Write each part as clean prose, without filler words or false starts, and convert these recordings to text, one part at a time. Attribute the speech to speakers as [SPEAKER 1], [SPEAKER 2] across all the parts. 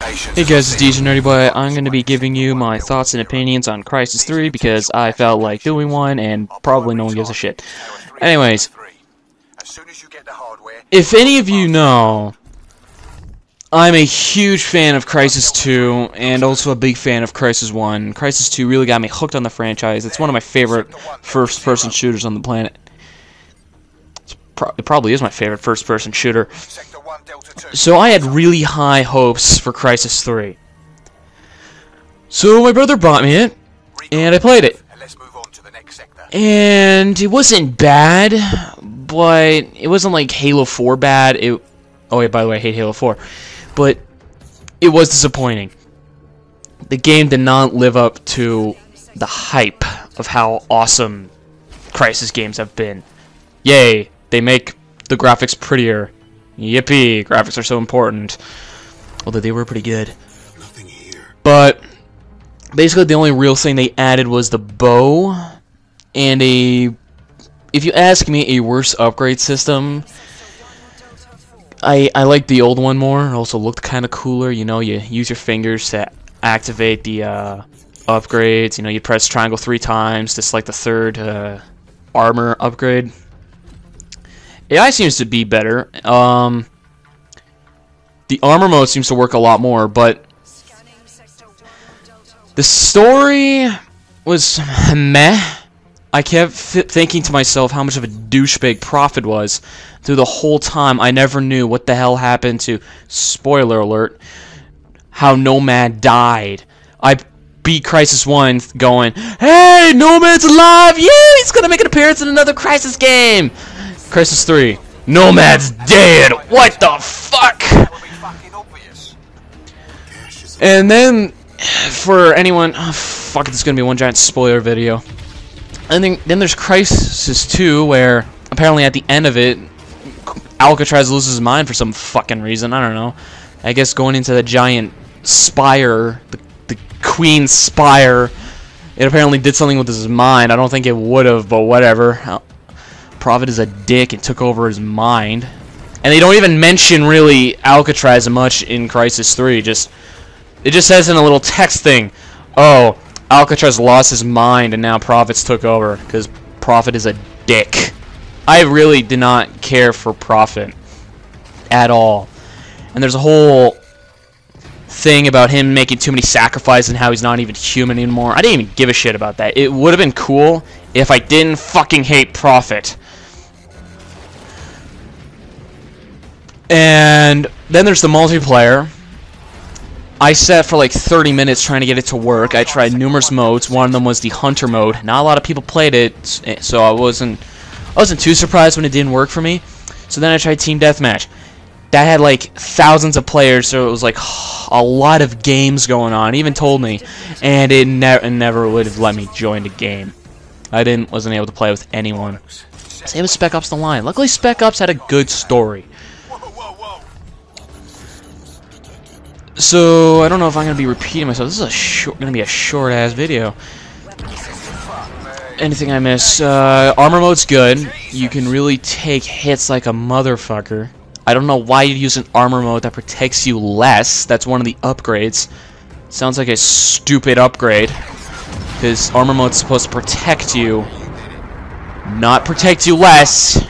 [SPEAKER 1] Hey guys, it's DJ Nerdy Boy. I'm going to be giving you my thoughts and opinions on Crysis 3 because I felt like doing one and probably no one gives a shit. Anyways, if any of you know, I'm a huge fan of Crysis 2 and also a big fan of Crysis 1. Crysis 2 really got me hooked on the franchise. It's one of my favorite first-person shooters on the planet. It probably is my favorite first-person shooter. So I had really high hopes for Crysis 3. So my brother bought me it, and I played it. And it wasn't bad, but it wasn't like Halo 4 bad. Oh yeah, by the way, I hate Halo 4. But it was disappointing. The game did not live up to the hype of how awesome Crysis games have been. Yay, they make the graphics prettier. Yippee, graphics are so important. Although they were pretty good. But basically the only real thing they added was the bow and if you ask me, a worse upgrade system. I like the old one more. It also looked kind of cooler. You know, you use your fingers to activate the upgrades. You know, you press triangle 3 times to select the third armor upgrade. AI seems to be better. The armor mode seems to work a lot more, but the story was meh. I kept thinking to myself how much of a douchebag Prophet was through the whole time. I never knew what the hell happened to, spoiler alert, how Nomad died. I beat Crysis 1 going, hey, Nomad's alive! Yeah, he's gonna make an appearance in another Crysis game! Crysis 3, Nomad's dead! What the fuck? And then, for anyone, oh, fuck it, this is gonna be one giant spoiler video. And then there's Crysis 2, where apparently at the end of it, Alcatraz loses his mind for some fucking reason. I don't know. I guess going into the giant spire, the Queen's spire, it apparently did something with his mind. I don't think it would have, but whatever. Prophet is a dick and took over his mind. And they don't even mention really Alcatraz much in Crysis 3. It just says in a little text thing, oh, Alcatraz lost his mind and now Prophet's took over because Prophet is a dick. I really did not care for Prophet at all. And there's a whole thing about him making too many sacrifices and how he's not even human anymore. I didn't even give a shit about that. It would have been cool if I didn't fucking hate Prophet. And then there's the multiplayer. I sat for like 30 minutes trying to get it to work. I tried numerous modes. One of them was the hunter mode. Not a lot of people played it, so I wasn't too surprised when it didn't work for me. So then I tried team deathmatch. That had like thousands of players, so it was like a lot of games going on. It even told me, and it never would have let me join the game. I wasn't able to play with anyone. Same with Spec Ops: The Line. Luckily, Spec Ops had a good story. So I don't know if I'm gonna be repeating myself. This is gonna be a short-ass video. Anything I miss? Armor mode's good. You can really take hits like a motherfucker. I don't know why you'd use an armor mode that protects you less. That's one of the upgrades. Sounds like a stupid upgrade. Because armor mode's supposed to protect you, not protect you less.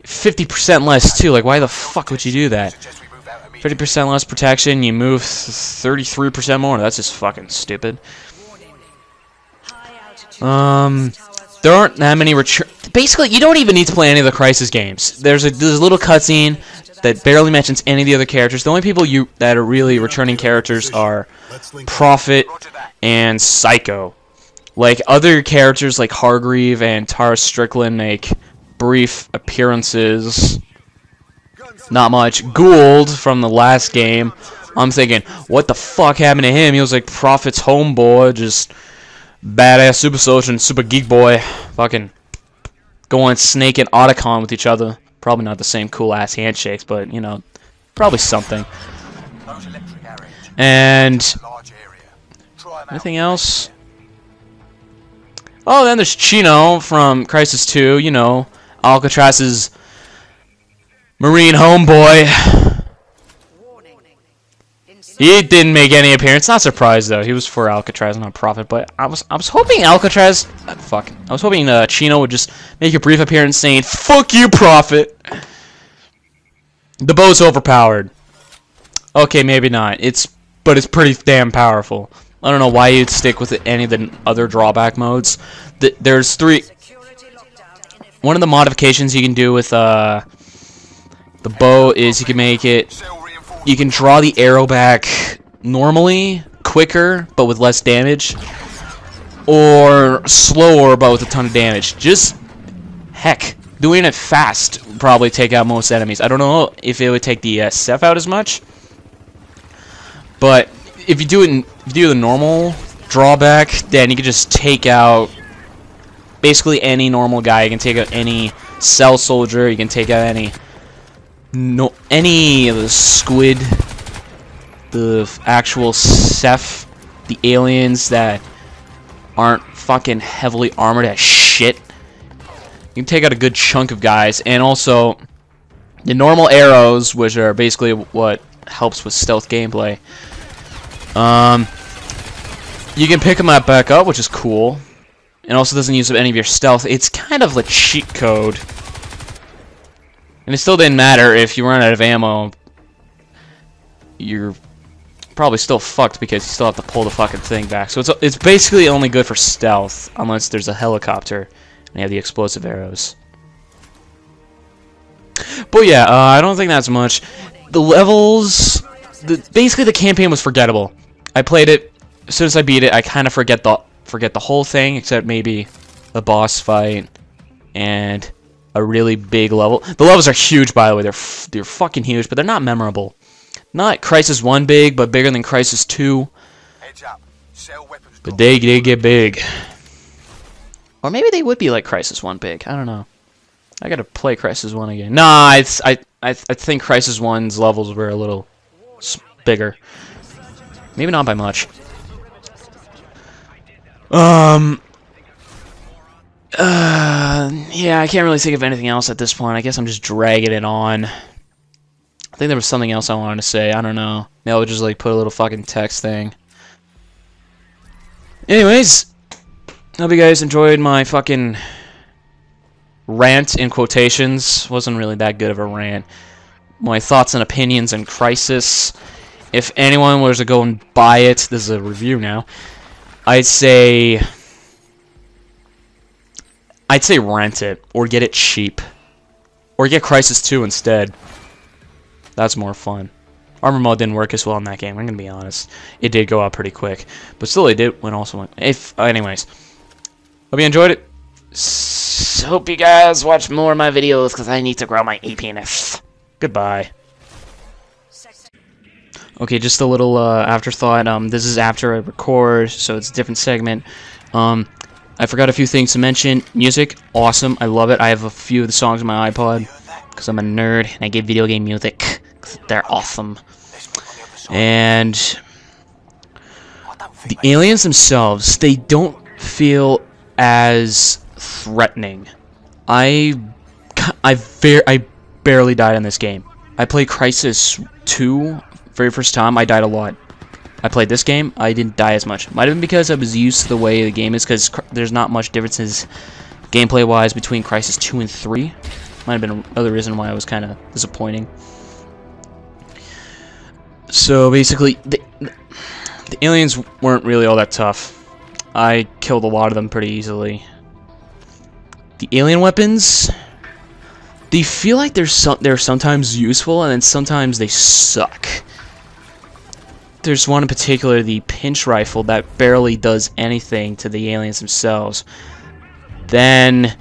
[SPEAKER 1] 50% less too. Like, why the fuck would you do that? 50% less protection, you move 33% more. That's just fucking stupid. There aren't that many basically, you don't even need to play any of the Crysis games. There's a little cutscene that barely mentions any of the other characters. The only people that are really returning characters are Prophet and Psycho. Like, other characters like Hargreave and Tara Strickland make brief appearances. Not much. Gould from the last game. I'm thinking, what the fuck happened to him? He was like Prophet's homeboy, just badass super soldier and super geek boy. Fucking going Snake and Otacon with each other. Probably not the same cool ass handshakes, but you know, probably something. And anything else? Oh, then there's Chino from Crysis 2. You know, Alcatraz's Marine homeboy. He didn't make any appearance. Not surprised though. He was for Alcatraz, not Prophet. But I was hoping Alcatraz. Fuck. I was hoping Chino would just make a brief appearance saying "Fuck you, Prophet." The bow's overpowered. Okay, maybe not. But it's pretty damn powerful. I don't know why you'd stick with any of the other drawback modes. There's 3. One of the modifications you can do with the bow is you can make it. You can draw the arrow back normally, quicker, but with less damage, or slower, but with a ton of damage. Just heck, doing it fast would probably take out most enemies. I don't know if it would take the SF out as much, but if you do the normal drawback, then you can just take out basically any normal guy. You can take out any cell soldier. You can take out any of the squid, the actual Ceph, the aliens that aren't fucking heavily armored as shit. You can take out a good chunk of guys, and also the normal arrows, which are basically what helps with stealth gameplay. You can pick them back up, which is cool. It also doesn't use up any of your stealth. It's kind of a cheat code. And it still didn't matter if you run out of ammo. You're probably still fucked because you still have to pull the fucking thing back. So it's basically only good for stealth unless there's a helicopter and you have the explosive arrows. But yeah, I don't think that's much. The levels, basically the campaign was forgettable. I played it as soon as I beat it. I kind of forget the whole thing except maybe the boss fight and a really big level. The levels are huge, by the way. They're fucking huge, but they're not memorable. Not Crysis 1 big, but bigger than Crysis 2. But they get big. Or maybe they would be like Crysis 1 big. I don't know. I gotta play Crysis 1 again. Nah, I think Crysis 1's levels were a little bigger. Maybe not by much. Yeah, I can't really think of anything else at this point. I guess I'm just dragging it on. I think there was something else I wanted to say. I don't know. Maybe I'll just like put a little fucking text thing. Anyways, hope you guys enjoyed my fucking rant in quotations. Wasn't really that good of a rant. My thoughts and opinions in Crysis. If anyone was to go and buy it, this is a review now. I'd say rent it, or get it cheap. Or get Crysis 2 instead. That's more fun. Armor mode didn't work as well in that game, I'm gonna be honest. It did go out pretty quick. But still it did when also went. Anyways. Hope you enjoyed it. Hope you guys watch more of my videos, because I need to grow my APNF. Goodbye. Okay, just a little afterthought. This is after I record, so it's a different segment. I forgot a few things to mention. Music, awesome. I love it. I have a few of the songs on my iPod because I'm a nerd and I get video game music. They're awesome. And the aliens themselves, they don't feel as threatening. I barely died in this game. I played Crysis 2 very first time. I died a lot. I played this game, I didn't die as much. Might have been because I was used to the way the game is, because there's not much differences gameplay-wise between Crysis 2 and 3. Might have been another reason why I was kind of disappointing. So basically, the aliens weren't really all that tough. I killed a lot of them pretty easily. The alien weapons, they feel like they're sometimes useful, and then sometimes they suck. There's one in particular, the pinch rifle, that barely does anything to the aliens themselves. Then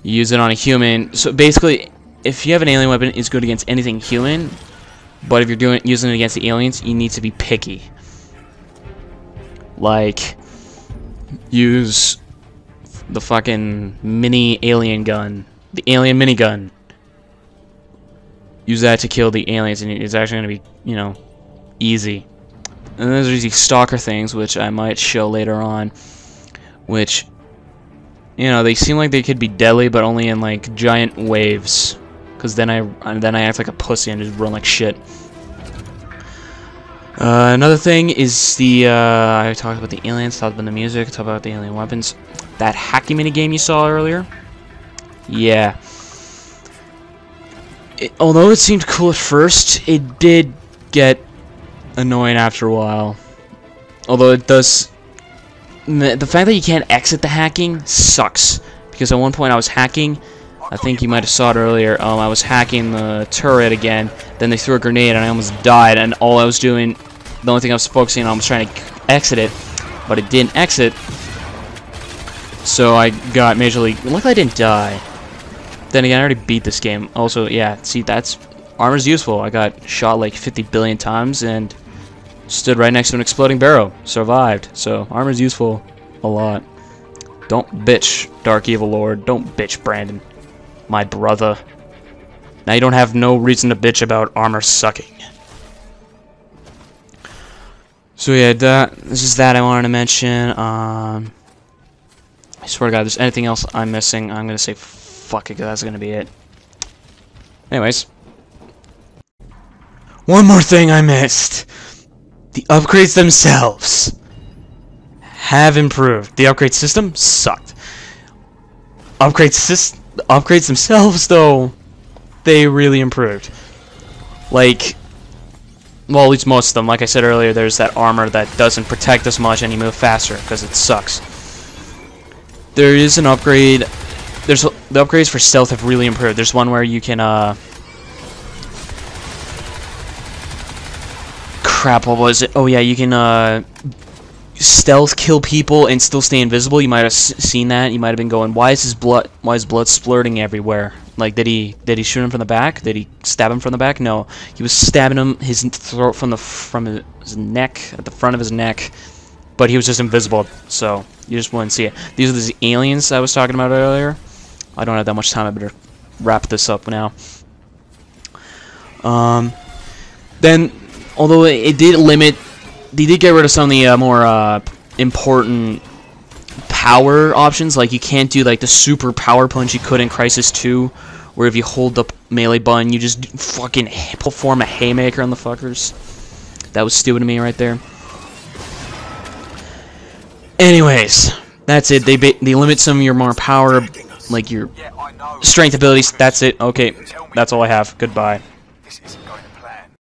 [SPEAKER 1] you use it on a human. So basically, if you have an alien weapon, it's good against anything human. But if you're using it against the aliens, you need to be picky. Like, use the fucking mini alien gun, the alien minigun. Use that to kill the aliens, and it's actually going to be, you know, easy. And then there's these stalker things, which I might show later on, which, you know, they seem like they could be deadly, but only in like giant waves. Because then I act like a pussy and just run like shit. Another thing is the, I talked about the aliens, talked about the music, talked about the alien weapons. That hacking minigame you saw earlier? Yeah. Although it seemed cool at first, it did get annoying after a while. Although it does... The fact that you can't exit the hacking sucks. Because at one point I was hacking, I think you might have saw it earlier, I was hacking the turret again, then they threw a grenade and I almost died, and all I was doing, the only thing I was focusing on was trying to exit it, but it didn't exit, so I got majorly... Luckily I didn't die. Then again, I already beat this game. Also, yeah, see, that's... Armor's useful. I got shot like 50 billion times and stood right next to an exploding barrel. Survived. So, armor's useful a lot. Don't bitch, Dark Evil Lord. Don't bitch, Brandon. My brother. Now you don't have no reason to bitch about armor sucking. So yeah, this is that I wanted to mention. I swear to God, if there's anything else I'm missing, I'm gonna say fuck it, 'cause that's gonna be it. Anyways. One more thing I missed. The upgrades themselves have improved. The upgrade system sucked. The upgrades themselves, though, they really improved. Like, well, at least most of them. Like I said earlier, there's that armor that doesn't protect as much and you move faster because it sucks. There is an upgrade. The upgrades for stealth have really improved. There's one where you can, crap, what was it? Oh yeah, you can, stealth kill people and still stay invisible. You might have seen that. You might have been going, why is blood splurting everywhere? Like, did he shoot him from the back? Did he stab him from the back? No, he was stabbing him his throat from his neck, at the front of his neck, but he was just invisible, so you just wouldn't see it. These are the aliens I was talking about earlier. I don't have that much time. I better wrap this up now. Then, although it did limit, they did get rid of some of the more important power options. Like, you can't do like the super power punch you could in Crysis 2, where if you hold the melee button, you just fucking perform a haymaker on the fuckers. That was stupid to me right there. Anyways, that's it. They limit some of your more power, like your strength abilities. That's it. Okay, that's all I have. Goodbye.